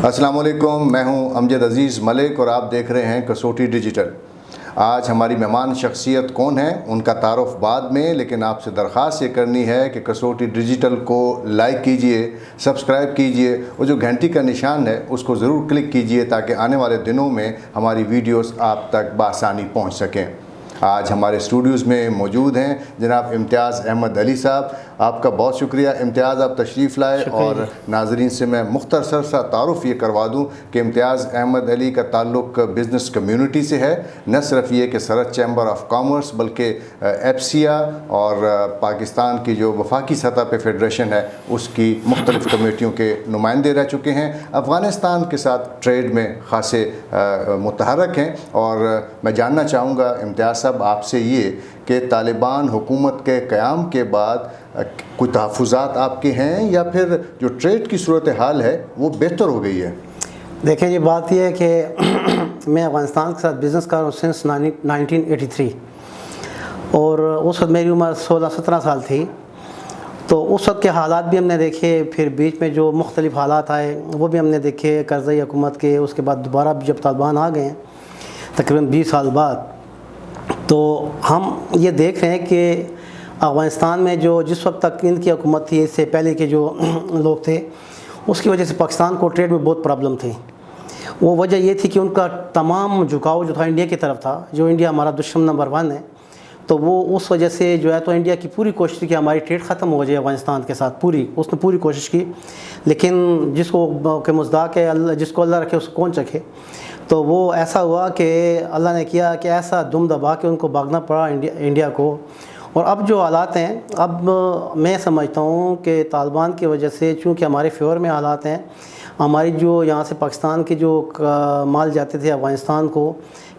السلام علیکم، میں ہوں امجد عزیز ملک اور آپ دیکھ رہے ہیں کسوٹی ڈیجیٹل۔ آج ہماری مہمان شخصیت کون ہیں ان کا تعارف بعد میں، لیکن آپ سے درخواست یہ کرنی ہے کہ کسوٹی ڈیجیٹل کو لائک کیجئے، سبسکرائب کیجئے اور جو گھنٹی کا نشان ہے اس کو ضرور کلک کیجئے تاکہ آنے والے دنوں میں ہماری ویڈیوز آپ تک بآسانی پہنچ سکیں۔ آج ہمارے اسٹوڈیوز میں موجود ہیں جناب امتیاز احمد علی صاحب۔ آپ کا بہت شکریہ امتیاز، آپ تشریف لائے، اور ناظرین سے میں مختصر سا تعارف یہ کروا دوں کہ امتیاز احمد علی کا تعلق بزنس کمیونٹی سے ہے، نہ صرف یہ کہ سرحد چیمبر آف کامرس بلکہ ایپسیا اور پاکستان کی جو وفاقی سطح پہ فیڈریشن ہے اس کی مختلف کمیٹیوں کے نمائندے رہ چکے ہیں۔ افغانستان کے ساتھ ٹریڈ میں خاصے متحرک ہیں، اور میں جاننا چاہوں گا امتیاز صاحب آپ سے یہ کہ طالبان حکومت کے قیام کے بعد کوئی تحفظات آپ کے ہیں یا پھر جو ٹریڈ کی صورتحال ہے وہ بہتر ہو گئی ہے؟ دیکھیں جی، بات یہ ہے کہ میں افغانستان کے ساتھ بزنس کر رہا ہوں سنس 1983، اور اس وقت میری عمر 16-17 سال تھی۔ تو اس وقت کے حالات بھی ہم نے دیکھے، پھر بیچ میں جو مختلف حالات آئے وہ بھی ہم نے دیکھے، کرزئی حکومت کے، اس کے بعد دوبارہ جب طالبان آ گئے ہیں تقریباً 20 سال بعد، تو ہم یہ دیکھ رہے ہیں کہ افغانستان میں جو جس وقت تک ان کی حکومت تھی، اس سے پہلے کے جو لوگ تھے، اس کی وجہ سے پاکستان کو ٹریڈ میں بہت پرابلم تھی۔ وہ وجہ یہ تھی کہ ان کا تمام جھکاؤ جو تھا انڈیا کی طرف تھا، جو انڈیا ہمارا دشمن نمبر 1 ہے، تو وہ اس وجہ سے جو ہے تو انڈیا کی پوری کوشش تھی کہ ہماری ٹریڈ ختم ہو جائے افغانستان کے ساتھ، اس نے پوری کوشش کی، لیکن جس کو کہ مزداق ہے اللہ، جس کو اللہ رکھے اس کو کون چکھے۔ تو وہ ایسا ہوا کہ اللہ نے کیا کہ ایسا دم دبا کے ان کو بھاگنا پڑا انڈیا کو۔ اور اب جو حالات ہیں، اب میں سمجھتا ہوں کہ طالبان کی وجہ سے چونکہ ہمارے فیور میں حالات ہیں، ہماری جو یہاں سے پاکستان کے جو مال جاتے تھے افغانستان کو،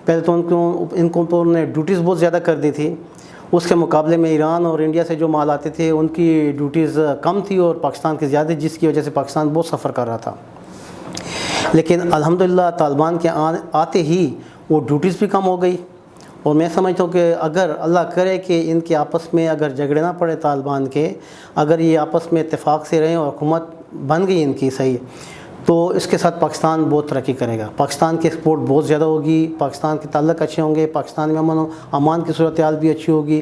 پہلے تو ان کو تو انہوں نے ڈیوٹیز بہت زیادہ کر دی تھی، اس کے مقابلے میں ایران اور انڈیا سے جو مال آتے تھے ان کی ڈیوٹیز کم تھی اور پاکستان کی زیادہ، جس کی وجہ سے پاکستان بہت سفر کر رہا تھا۔ لیکن الحمدللہ طالبان کے آتے ہی وہ ڈیوٹیز بھی کم ہو گئی، اور میں سمجھتا ہوں کہ اگر اللہ کرے کہ ان کے آپس میں اگر جھگڑے نہ پڑے طالبان کے، اگر یہ آپس میں اتفاق سے رہیں اور حکومت بن گئی ان کی صحیح، تو اس کے ساتھ پاکستان بہت ترقی کرے گا، پاکستان کی ایکسپورٹ بہت زیادہ ہوگی، پاکستان کے تعلق اچھے ہوں گے، پاکستان میں امن و امان کی صورتحال بھی اچھی ہوگی،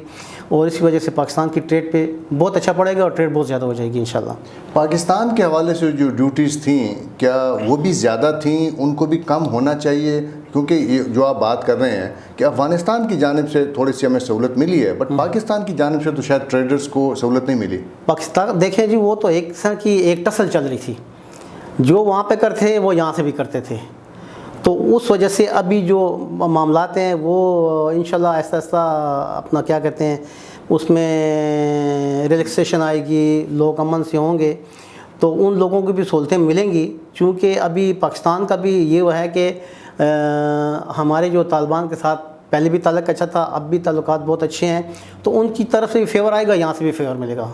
اور اس کی وجہ سے پاکستان کی ٹریڈ پہ بہت اچھا پڑے گا اور ٹریڈ بہت زیادہ ہو جائے گی انشاءاللہ۔ پاکستان کے حوالے سے جو ڈیوٹیز تھیں کیا وہ بھی زیادہ تھیں؟ ان کو بھی کم ہونا چاہیے، کیونکہ یہ جو آپ بات کر رہے ہیں کہ افغانستان کی جانب سے تھوڑی سی ہمیں سہولت ملی ہے، بٹ پاکستان کی جانب سے تو شاید ٹریڈرز کو سہولت نہیں ملی۔ پاکستان دیکھیں جی، وہ تو ایک طرح کی ایک ٹسل چل رہی تھی، جو وہاں پہ کرتے تھے وہ یہاں سے بھی کرتے تھے، تو اس وجہ سے ابھی جو معاملات ہیں وہ انشاءاللہ آہستہ آہستہ اپنا کیا کہتے ہیں اس میں ریلیکسیشن آئے گی، لوگ امن سے ہوں گے، تو ان لوگوں کو بھی سہولتیں ملیں گی۔ چونکہ ابھی پاکستان کا بھی یہ وہ ہے کہ ہمارے جو طالبان کے ساتھ پہلے بھی تعلق اچھا تھا، اب بھی تعلقات بہت اچھے ہیں، تو ان کی طرف سے بھی فیور آئے گا، یہاں سے بھی فیور ملے گا۔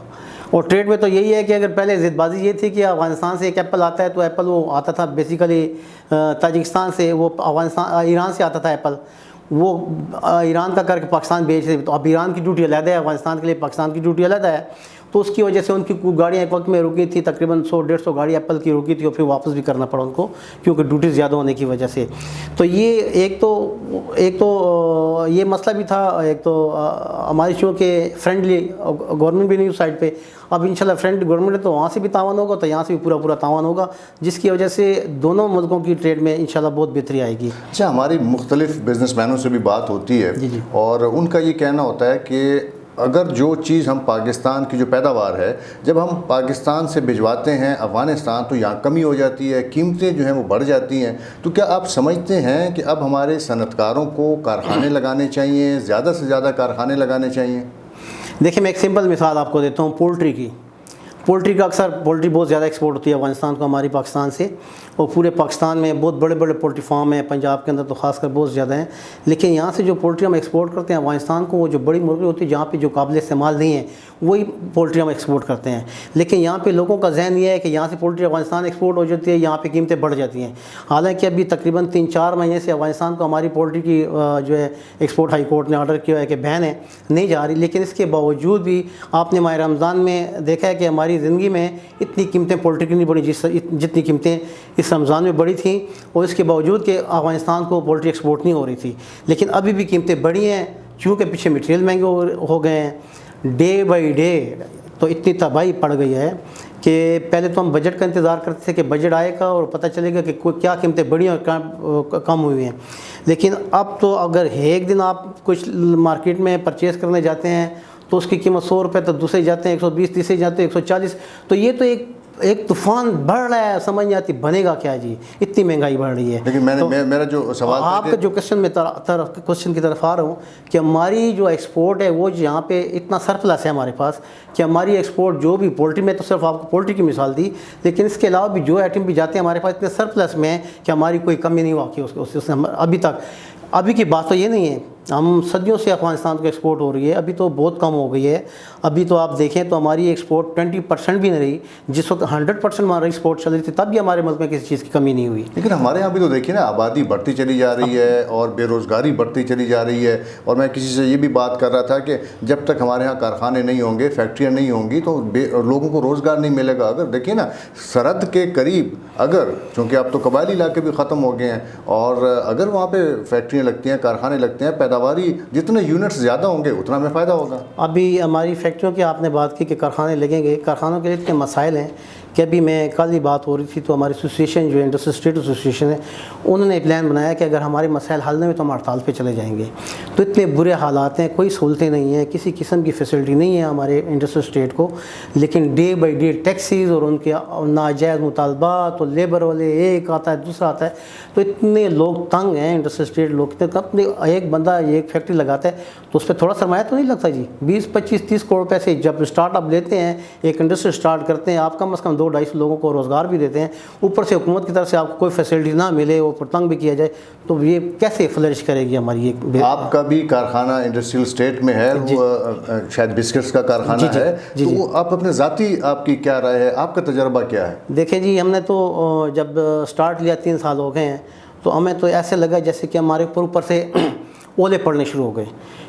اور ٹریڈ میں تو یہی ہے کہ اگر پہلے ضد بازی یہ تھی کہ افغانستان سے ایک ایپل آتا ہے، تو ایپل وہ آتا تھا بیسیکلی تاجکستان سے، وہ ایران سے آتا تھا ایپل، وہ ایران کا کر کے پاکستان بیچ رہے، تو اب ایران کی ڈیوٹی علیحدہ ہے افغانستان کے لیے، پاکستان کی ڈیوٹی علیحدہ ہے، تو اس کی وجہ سے ان کی گاڑیاں ایک وقت میں رکی تھی، تقریباً 100-150 گاڑی ایپل کی رکی تھی، اور پھر واپس بھی کرنا پڑا ان کو کیونکہ ڈیوٹی زیادہ ہونے کی وجہ سے۔ تو یہ ایک تو یہ مسئلہ بھی تھا، ایک تو ہماری چونکہ فرینڈلی گورنمنٹ بھی نہیں اس سائڈ پہ، اب انشاءاللہ فرینڈلی گورنمنٹ ہے تو وہاں سے بھی تعاون ہوگا، تو یہاں سے بھی پورا تعاون ہوگا، جس کی وجہ سے دونوں ملکوں کی ٹریڈ میں انشاءاللہ بہت بہتری آئے گی۔ اچھا، ہماری مختلف بزنس مینوں سے بھی بات ہوتی ہے، اور ان کا یہ کہنا ہوتا ہے کہ اگر جو چیز ہم پاکستان کی جو پیداوار ہے جب ہم پاکستان سے بھجواتے ہیں افغانستان تو یہاں کمی ہو جاتی ہے، قیمتیں جو ہیں وہ بڑھ جاتی ہیں، تو کیا آپ سمجھتے ہیں کہ اب ہمارے صنعت کاروں کو کارخانے لگانے چاہیے، زیادہ سے زیادہ کارخانے لگانے چاہیے؟ دیکھیں میں ایک سمپل مثال آپ کو دیتا ہوں، پولٹری کی۔ پولٹری کا اکثر پولٹری بہت زیادہ ایکسپورٹ ہوتی ہے افغانستان کو ہماری پاکستان سے، اور پورے پاکستان میں بہت بڑے بڑے پولٹری فارم ہیں، پنجاب کے اندر تو خاص کر بہت زیادہ ہیں، لیکن یہاں سے جو پولٹری ہم ایکسپورٹ کرتے ہیں افغانستان کو، وہ جو بڑی مرغی ہوتی ہے جہاں پہ جو قابل استعمال نہیں ہے وہی پولٹری ہم ایکسپورٹ کرتے ہیں، لیکن یہاں پہ لوگوں کا ذہن یہ ہے کہ یہاں سے پولٹری افغانستان ایکسپورٹ ہو جاتی ہے، یہاں پہ قیمتیں بڑھ جاتی ہیں، حالانکہ ابھی تقریباً 3-4 مہینے سے افغانستان کو ہماری پولٹری کی جو ہے ایکسپورٹ ہائی کورٹ نے آرڈر کیا ہے کہ بین ہے، نہیں جا رہی، لیکن اس کے باوجود بھی آپ نے ماہ رمضان میں دیکھا ہے کہ ہماری ہماری زندگی میں اتنی قیمتیں پولٹری کی نہیں بڑھی جتنی قیمتیں اس رمضان میں بڑھی تھیں، اور اس کے باوجود کہ افغانستان کو پولٹری ایکسپورٹ نہیں ہو رہی تھی، لیکن ابھی بھی قیمتیں بڑھی ہیں چونکہ پیچھے مٹیریل مہنگے ہو گئے ہیں ڈے بائی ڈے. تو اتنی تباہی پڑ گئی ہے کہ پہلے تو ہم بجٹ کا انتظار کرتے تھے کہ بجٹ آئے گا اور پتہ چلے گا کہ کیا قیمتیں بڑھی اور کم ہوئی ہیں، لیکن اب تو اگر ایک دن آپ کچھ مارکیٹ میں پرچیز کرنے جاتے ہیں تو اس کی قیمت 100 روپے، تو دوسرے جاتے ہیں 120، تیسرے جاتے ہیں 140. تو یہ تو ایک طوفان بڑھ رہا ہے، سمجھ نہیں آتی بنے گا کیا جی، اتنی مہنگائی بڑھ رہی ہے. لیکن میرا جو سوال آپ کا جو کوشچن کی طرف آ رہا ہوں کہ ہماری جو ایکسپورٹ ہے وہ یہاں پہ اتنا سرپلس ہے ہمارے پاس کہ ہماری ایکسپورٹ جو بھی پولٹری میں، تو صرف آپ کو پولٹری کی مثال دی، لیکن اس کے علاوہ بھی جو آئٹم بھی جاتے ہیں ہمارے پاس اتنے سرپلس میں ہیں کہ ہماری کوئی کمی نہیں واقع اس ابھی تک. ابھی کی بات تو یہ نہیں ہے، ہم صدیوں سے افغانستان کو ایکسپورٹ ہو رہی ہے، ابھی تو بہت کم ہو گئی ہے. ابھی تو آپ دیکھیں تو ہماری ایکسپورٹ 20% بھی نہیں رہی، جس وقت 100% ہماری ایکسپورٹ چل رہی تھی تب بھی ہمارے ملک میں کسی چیز کی کمی نہیں ہوئی. لیکن ہمارے یہاں بھی تو دیکھیے نا، آبادی بڑھتی چلی جا رہی ہے اور بے روزگاری بڑھتی چلی جا رہی ہے. اور میں کسی سے یہ بھی بات کر رہا تھا کہ جب تک ہمارے یہاں کارخانے نہیں ہوں گے، فیکٹریاں نہیں ہوں گی، تو لوگوں کو روزگار نہیں ملے گا. اگر دیکھیے نا سرحد کے قریب، اگر چونکہ اب تو قبائلی علاقے بھی ختم ہو گئے ہیں، اور اگر وہاں پہ فیکٹریاں لگتی ہیں، کارخانے لگتے ہیں، پیداواری جتنے یونٹس زیادہ ہوں گے اتنا ہمیں فائدہ ہوگا. ابھی ہماری فیکٹریوں کی آپ نے بات کی کہ کارخانے لگیں گے، کارخانوں کے لیے اتنے مسائل ہیں کہ ابھی میں کل ہی بات ہو رہی تھی تو ہماری ایسوسیشن جو انڈسٹریل اسٹیٹ ایسوسیشن ہے، انہوں نے پلان بنایا کہ اگر ہمارے مسائل حل نہیں ہوئے تو ہم ہڑتال پہ چلے جائیں گے. تو اتنے برے حالات ہیں، کوئی سہولتیں نہیں ہیں، کسی قسم کی فیسلٹی نہیں ہے ہمارے انڈسٹریل اسٹیٹ کو، لیکن ڈے بائی ڈے ٹیکسیز اور ان کے ناجائز مطالبات، اور لیبر والے ایک آتا ہے دوسرا آتا ہے، تو اتنے لوگ تنگ ہیں انڈسٹریل اسٹیٹ لوگ. اپنے ایک بندہ ایک فیکٹری لگاتا ہے تو اس پہ تھوڑا سرمایہ تو نہیں لگتا جی، 20، 25، 30 کروڑ پیسے جب اسٹارٹ اپ لیتے ہیں، ایک انڈسٹری اسٹارٹ کرتے ہیں، آپ کم از کم 200-250 لوگوں کو روزگار بھی دیتے ہیں، اوپر سے حکومت کی طرف سے آپ کو کوئی فیسلٹی نہ ملے، اوپر تنگ بھی کیا جائے، تو یہ کیسے فلرش کرے گی ہماری ایک. آپ کا بھی کارخانہ انڈسٹریل اسٹیٹ میں ہے، وہ شاید بسکٹس کا کارخانہ ہے، تو آپ اپنے ذاتی آپ کی کیا رائے ہے، آپ کا تجربہ کیا ہے؟ دیکھیں جی، ہم نے تو جب اسٹارٹ لیا 3 سال ہو گئے ہیں، تو ہمیں تو ایسے لگا جیسے کہ ہمارے اوپر سے اولے پڑنے شروع ہو گئے،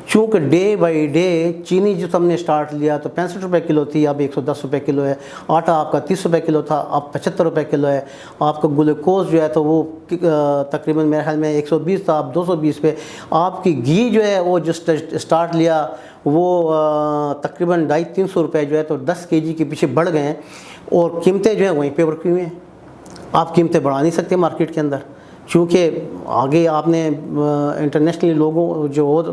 چونکہ ڈے بائی ڈے چینی جو ہم نے اسٹارٹ لیا تو 65 روپے کلو تھی، اب 110 روپے کلو ہے. آٹا آپ کا 30 روپے کلو تھا، اب 75 روپے کلو ہے. آپ کا گلوکوز جو ہے تو وہ تقریباً میرے خیال میں 120 تھا، اب 220 پہ. آپ کی گھی جو ہے وہ جو اسٹارٹ لیا وہ تقریباً 250-300 روپے جو ہے تو 10 kg کے پیچھے بڑھ گئے ہیں، اور قیمتیں جو ہیں وہیں پہ رکھی ہوئی ہیں. آپ قیمتیں بڑھا نہیں سکتے مارکیٹ کے اندر، چونکہ آگے آپ نے انٹرنیشنلی لوگوں جو اور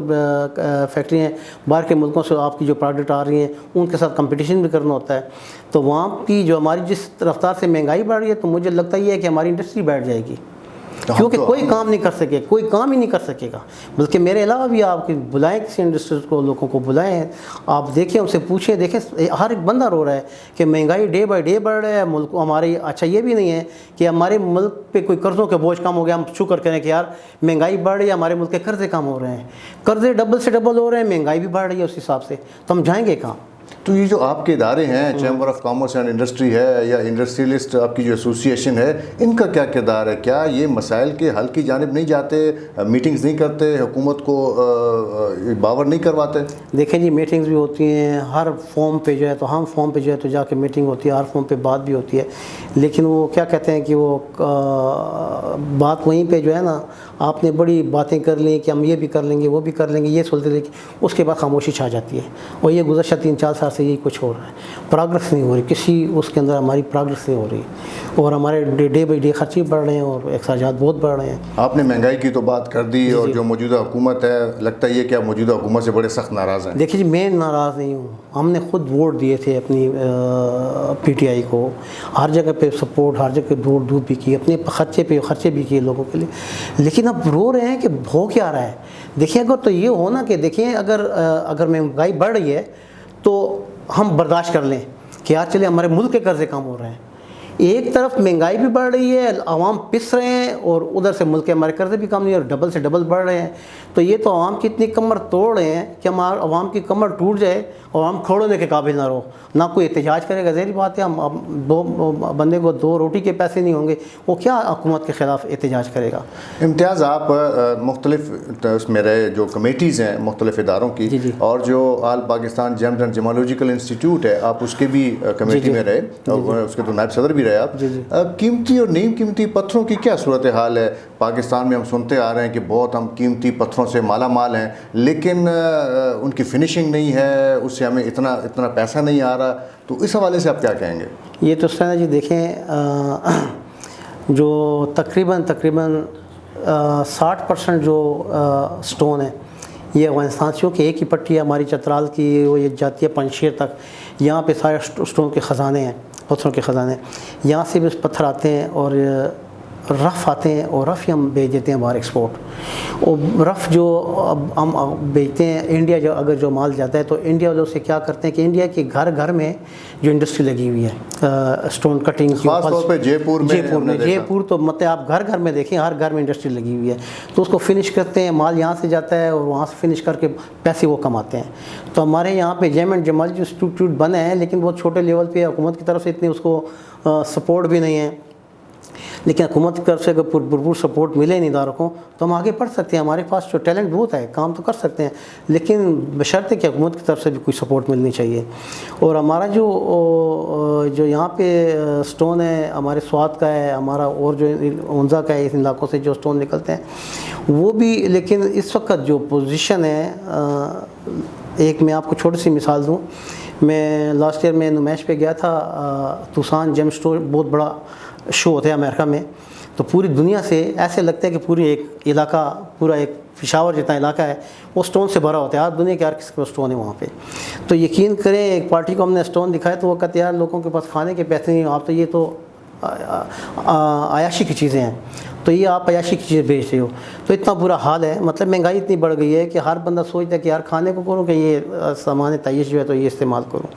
فیکٹری ہیں باہر کے ملکوں سے آپ کی جو پروڈکٹ آ رہی ہیں ان کے ساتھ کمپٹیشن بھی کرنا ہوتا ہے. تو وہاں کی جو ہماری جس رفتار سے مہنگائی بڑھ رہی ہے، تو مجھے لگتا یہ ہے کہ ہماری انڈسٹری بیٹھ جائے گی، کیونکہ کوئی کام نہیں کر سکے، کوئی کام ہی نہیں کر سکے گا. بلکہ میرے علاوہ بھی آپ بلائیں کسی انڈسٹریز کو، لوگوں کو بلائیں، آپ دیکھیں، ان سے پوچھیں، دیکھیں ہر ایک بندہ رو رہا ہے کہ مہنگائی ڈے بائی ڈے بڑھ رہا ہے ملک ہمارے. اچھا یہ بھی نہیں ہے کہ ہمارے ملک پہ کوئی قرضوں کے بوجھ کم ہو گیا، ہم شکر کریں کہ یار مہنگائی بڑھ رہی ہے، ہمارے ملک کے قرضے کم ہو رہے ہیں. قرضے ڈبل سے ڈبل ہو رہے ہیں، مہنگائی بھی بڑھ رہی ہے اس حساب سے، تو ہم جائیں گے کہاں؟ تو یہ جو آپ کے ادارے ہیں، chamber of commerce and industry ہے یا انڈسٹریلسٹ آپ کی جو ایسوسیشن ہے، ان کا کیا کردار ہے؟ کیا یہ مسائل کے حل کی جانب نہیں جاتے، میٹنگز نہیں کرتے، حکومت کو باور نہیں کرواتے؟ دیکھیں جی، میٹنگز بھی ہوتی ہیں ہر فارم پہ جو ہے، تو ہم فارم پہ جو ہے تو جا کے میٹنگ ہوتی ہے، ہر فارم پہ بات بھی ہوتی ہے، لیکن وہ کیا کہتے ہیں کہ وہ بات وہیں پہ جو ہے نا، آپ نے بڑی باتیں کر لیں کہ ہم یہ بھی کر لیں گے، وہ بھی کر لیں گے، یہ سنتے رہے، اس کے بعد خاموشی چھا جاتی ہے. اور یہ گزشتہ 3-4 سال سے یہی کچھ ہو رہا ہے، پروگرس نہیں ہو رہی، کسی اس کے اندر ہماری پروگرس نہیں ہو رہی، اور ہمارے ڈے بائی ڈے خرچے بڑھ رہے ہیں اور اخراجات بہت بڑھ رہے ہیں. آپ نے مہنگائی کی تو بات کر دی، اور جو موجودہ حکومت ہے، لگتا ہے یہ کہ آپ موجودہ حکومت سے بڑے سخت ناراض ہیں. دیکھیے جی، میں ناراض نہیں ہوں، ہم نے خود ووٹ دیے تھے اپنی PTI کو، ہر جگہ پہ سپورٹ، ہر جگہ پہ ووٹ بھی کی، اپنے خرچے بھی کیے لوگوں کے لیے، لیکن اب رو رہے ہیں کہ ہو کیا رہا ہے. دیکھیں اگر تو یہ ہونا کہ دیکھیں اگر مہنگائی بڑھ رہی ہے تو ہم برداشت کر لیں کہ یار چلے ہمارے ملک کے قرضے کم ہو رہے ہیں، ایک طرف مہنگائی بھی بڑھ رہی ہے، عوام پس رہے ہیں، اور ادھر سے ملک کے ہمارے قرضے بھی کم نہیں اور ڈبل سے ڈبل بڑھ رہے ہیں. تو یہ تو عوام کی اتنی کمر توڑ رہے ہیں کہ ہمارا عوام کی کمر ٹوٹ جائے اور ہم کھوڑنے کے قابل نہ رہو، نہ کوئی احتجاج کرے گا. ظاہری بات ہے، ہم دو بندے کو 2 روٹی کے پیسے نہیں ہوں گے، وہ کیا حکومت کے خلاف احتجاج کرے گا. امتیاز، آپ مختلف اس میں رہے جو کمیٹیز ہیں مختلف اداروں کی، جی. اور جو آل پاکستان جیمز اینڈ جیمالوجیکل انسٹیٹیوٹ ہے، آپ اس کے بھی کمیٹی میں رہے، اس کے تو نائب صدر بھی رہے آپ. قیمتی اور نیم قیمتی پتھروں کی کیا صورتحال ہے پاکستان میں؟ ہم سنتے آ رہے ہیں کہ بہت ہم قیمتی پتھروں سے مالا مال ہیں، لیکن ان کی فنشنگ نہیں ہے، اس سے ہمیں اتنا پیسہ نہیں آ رہا. تو اس حوالے سے آپ کیا کہیں گے؟ یہ تو سینا جی دیکھیں، جو تقریباً 60% جو سٹون ہے یہ افغانستان سے، کہ ایک ہی پٹی ہے ہماری چترال کی، وہ یہ جاتی ہے پنجشیر تک. یہاں پہ سارے سٹون کے خزانے ہیں، پتھروں کے خزانے. یہاں سے بھی پتھر آتے ہیں اور رف آتے ہیں، اور رف ہی ہم بھیج دیتے ہیں باہر ایکسپورٹ. اور رف جو ہم بیچتے ہیں انڈیا، جو مال جاتا ہے تو انڈیا والوں سے کیا کرتے ہیں کہ انڈیا کے گھر میں جو انڈسٹری لگی ہوئی ہے سٹون کٹنگ کی، خاص طور پہ جے پور تو مطلب آپ گھر میں دیکھیں، ہر گھر میں انڈسٹری لگی ہوئی ہے. تو اس کو فنش کرتے ہیں، مال یہاں سے جاتا ہے اور وہاں سے فنش کر کے پیسے وہ کماتے ہیں. تو ہمارے یہاں پہ جیم اینڈ جمال انسٹیٹیوٹ بنے ہیں، لیکن بہت چھوٹے لیول پہ، حکومت کی طرف سے اتنی اس کو سپورٹ بھی نہیں ہے. لیکن حکومت کی طرف سے اگر بھرپور سپورٹ ملے ان اداروں کو تو ہم آگے بڑھ سکتے ہیں. ہمارے پاس جو ٹیلنٹ بہت ہے، کام تو کر سکتے ہیں، لیکن بشرطے کہ حکومت کی طرف سے بھی کوئی سپورٹ ملنی چاہیے. اور ہمارا جو یہاں پہ سٹون ہے، ہمارے سوات کا ہے، ہمارا اور جو اونزا کا ہے، اس علاقوں سے جو سٹون نکلتے ہیں وہ بھی. لیکن اس وقت جو پوزیشن ہے، ایک میں آپ کو چھوٹی سی مثال دوں. میں لاسٹ ایئر میں نمائش پہ گیا تھا، توسان جیم اسٹور بہت بڑا شو ہوتا ہے امریکہ میں. تو پوری دنیا سے ایسے لگتا ہے کہ پوری ایک علاقہ، پورا ایک پشاور جتنا علاقہ ہے وہ سٹون سے بھرا ہوتا ہے. ہر دنیا کے ہر کسی کو سٹون ہے وہاں پہ. تو یقین کریں، ایک پارٹی کو ہم نے سٹون دکھایا تو وہ کہتے ہیں یار لوگوں کے پاس کھانے کے پیسے نہیں، آپ تو یہ تو عیاشی کی چیزیں ہیں، تو یہ آپ عیاشی کی چیزیں بیچ رہے ہو. تو اتنا برا حال ہے، مطلب مہنگائی اتنی بڑھ گئی ہے کہ ہر بندہ سوچتا ہے کہ یار کھانے کو کروں کہ یہ سامان تعیش جو ہے تو یہ استعمال کروں.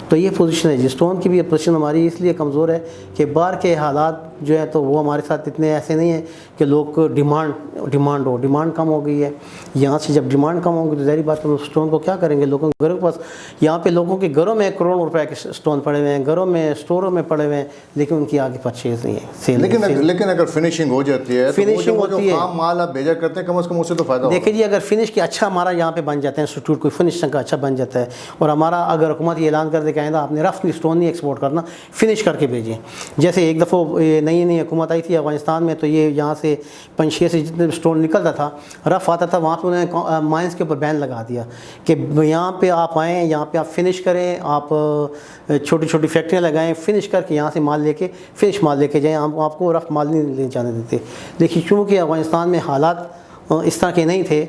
تو یہ پوزیشن ہے جی. سٹون کی بھی پوزیشن ہماری اس لیے کمزور ہے کہ باہر کے حالات جو ہے تو وہ ہمارے ساتھ اتنے ایسے نہیں ہیں کہ لوگ ڈیمانڈ کم ہو گئی ہے. یہاں سے جب ڈیمانڈ کم ہوگی تو ظاہری بات ہے سٹون کو کیا کریں گے. لوگوں کے گھروں کے پاس، یہاں پہ لوگوں کے گھروں میں کروڑوں روپے کے سٹون پڑے ہوئے ہیں، گھروں میں اسٹوروں میں پڑے ہوئے ہیں، لیکن ان کی آگے پرچیز نہیں ہے. لیکن اگر فنشنگ ہو جاتی ہے، فنشنگ ہوتی ہے، خام مال آپ بھیجا کرتے ہیں، کم از کم اس سے تو فائدہ ہوگا. دیکھیں جی، اگر فنش کی اچھا ہمارا یہاں پہ بن جاتا ہے انسٹیٹیوٹ، کوئی فنشنگ کا اچھا بن جاتا ہے، اور ہمارا اگر حکومت یہ اعلان کر دے کہ آئندہ آپ نے رف سٹون نہیں ایکسپورٹ کرنا، فنش کر کے بھیجیں. جیسے ایک دفعہ نئی حکومت آئی تھی افغانستان میں، تو یہ یہاں سے پنجشیر سے جتنے سٹون نکلتا تھا، رف آتا تھا، وہاں پہ انہوں نے مائنس کے اوپر بین لگا دیا کہ یہاں پہ آپ آئیں، یہاں پہ آپ فنش کریں، آپ چھوٹی چھوٹی فیکٹریاں لگائیں، فنش کر کے یہاں سے مال لے کے فنش مال لے کے جائیں، ہم آپ کو رف مال نہیں لے جانے دیتے. دیکھیے چونکہ افغانستان میں حالات اس طرح کے نہیں تھے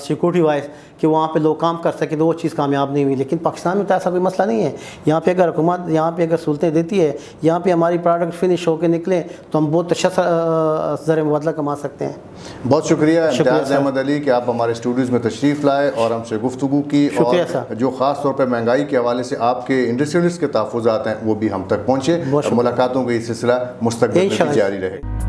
سیکورٹی وائز کہ وہاں پہ لوگ کام کر سکے، تو وہ چیز کامیاب نہیں ہوئی. لیکن پاکستان میں تو ایسا کوئی مسئلہ نہیں ہے. یہاں پہ اگر حکومت یہاں پہ اگر سہولتیں دیتی ہے، یہاں پہ ہماری پروڈکٹ فنش ہو کے نکلیں تو ہم بہت اچھا زر مبادلہ کما سکتے ہیں. بہت شکریہ امتیاز احمد علی کہ آپ ہمارے اسٹوڈیوز میں تشریف لائے اور ہم سے گفتگو کی، اور جو خاص طور پہ مہنگائی کے حوالے سے آپ کے انڈسٹریلسٹ کے تحفظات ہیں وہ بھی ہم تک پہنچے. ملاقاتوں کا یہ سلسلہ مستقبل میں جاری رہے.